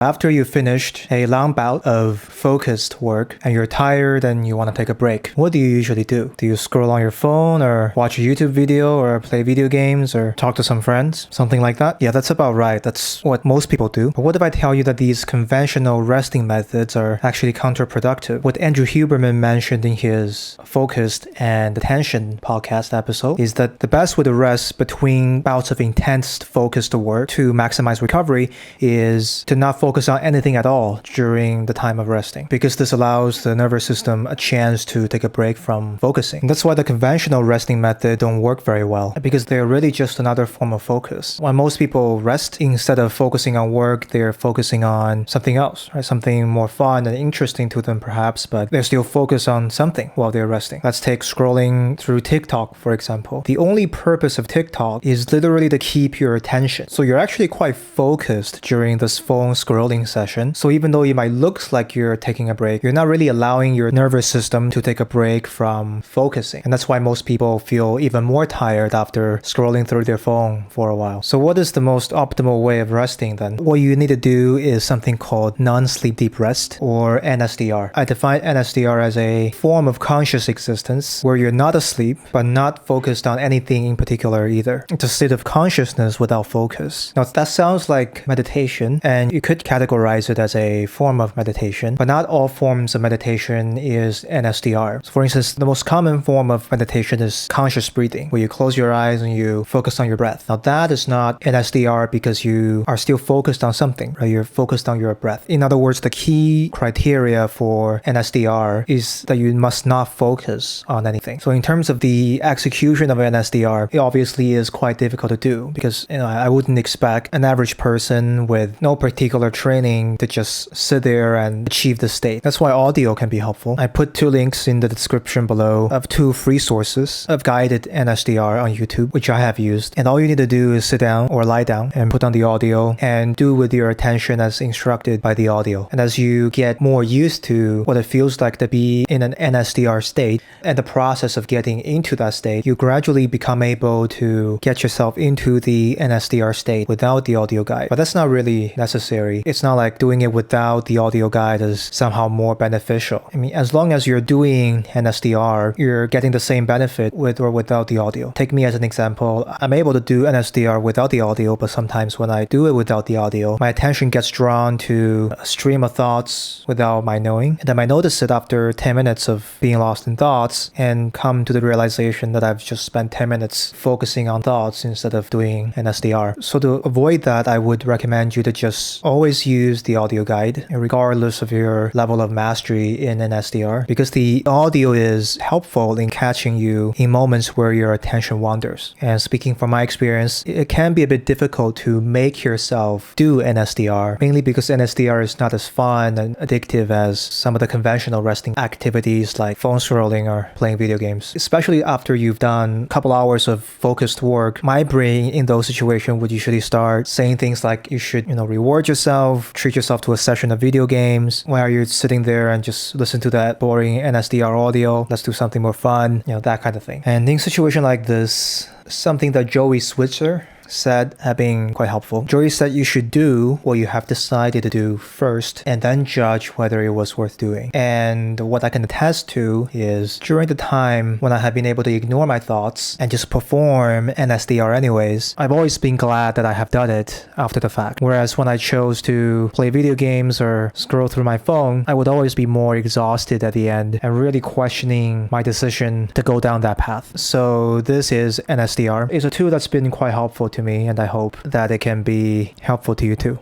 After you finished a long bout of focused work and you're tired and you want to take a break, what do you usually do? Do you scroll on your phone or watch a YouTube video or play video games or talk to some friends? Something like that? Yeah, that's about right. That's what most people do. But what if I tell you that these conventional resting methods are actually counterproductive? What Andrew Huberman mentioned in his Focused and Attention podcast episode is that the best way to rest between bouts of intense focused work to maximize recovery is to not focus on anything at all during the time of resting, because this allows the nervous system a chance to take a break from focusing. And that's why the conventional resting method don't work very well, because they're really just another form of focus. When most people rest, instead of focusing on work, they're focusing on something else, right? Something more fun and interesting to them perhaps, but they're still focused on something while they're resting. Let's take scrolling through TikTok, for example. The only purpose of TikTok is literally to keep your attention. So you're actually quite focused during this phone scrolling session. So even though it might look like you're taking a break, you're not really allowing your nervous system to take a break from focusing. And that's why most people feel even more tired after scrolling through their phone for a while. So what is the most optimal way of resting then? What you need to do is something called non-sleep deep rest, or NSDR. I define NSDR as a form of conscious existence where you're not asleep, but not focused on anything in particular either. It's a state of consciousness without focus. Now that sounds like meditation, and you could categorize it as a form of meditation, but not all forms of meditation is NSDR. So for instance, the most common form of meditation is conscious breathing, where you close your eyes and you focus on your breath. Now that is not NSDR because you are still focused on something, right? You're focused on your breath. In other words, the key criteria for NSDR is that you must not focus on anything. So in terms of the execution of NSDR, it obviously is quite difficult to do because I wouldn't expect an average person with no particular training to just sit there and achieve the state. That's why audio can be helpful. I put 2 links in the description below of 2 free sources of guided NSDR on YouTube, which I have used. And all you need to do is sit down or lie down and put on the audio and do with your attention as instructed by the audio. And as you get more used to what it feels like to be in an NSDR state and the process of getting into that state, you gradually become able to get yourself into the NSDR state without the audio guide. But that's not really necessary. It's not like doing it without the audio guide is somehow more beneficial. I mean, as long as you're doing NSDR, you're getting the same benefit with or without the audio. Take me as an example. I'm able to do NSDR without the audio, but sometimes when I do it without the audio, my attention gets drawn to a stream of thoughts without my knowing. And then I notice it after 10 minutes of being lost in thoughts and come to the realization that I've just spent 10 minutes focusing on thoughts instead of doing NSDR. So to avoid that, I would recommend you to just always use the audio guide, regardless of your level of mastery in NSDR, because the audio is helpful in catching you in moments where your attention wanders. And speaking from my experience, it can be a bit difficult to make yourself do NSDR, mainly because NSDR is not as fun and addictive as some of the conventional resting activities like phone scrolling or playing video games. Especially after you've done a couple hours of focused work, my brain in those situations would usually start saying things like you should, reward yourself, treat yourself to a session of video games while you're sitting there and just listen to that boring NSDR audio. Let's do something more fun, that kind of thing. And in a situation like this, something that Joey Switzer said have been quite helpful. Joey said you should do what you have decided to do first and then judge whether it was worth doing. And what I can attest to is during the time when I have been able to ignore my thoughts and just perform NSDR anyways, I've always been glad that I have done it after the fact. Whereas when I chose to play video games or scroll through my phone, I would always be more exhausted at the end and really questioning my decision to go down that path. So this is NSDR. It's a tool that's been quite helpful to me, and I hope that it can be helpful to you too.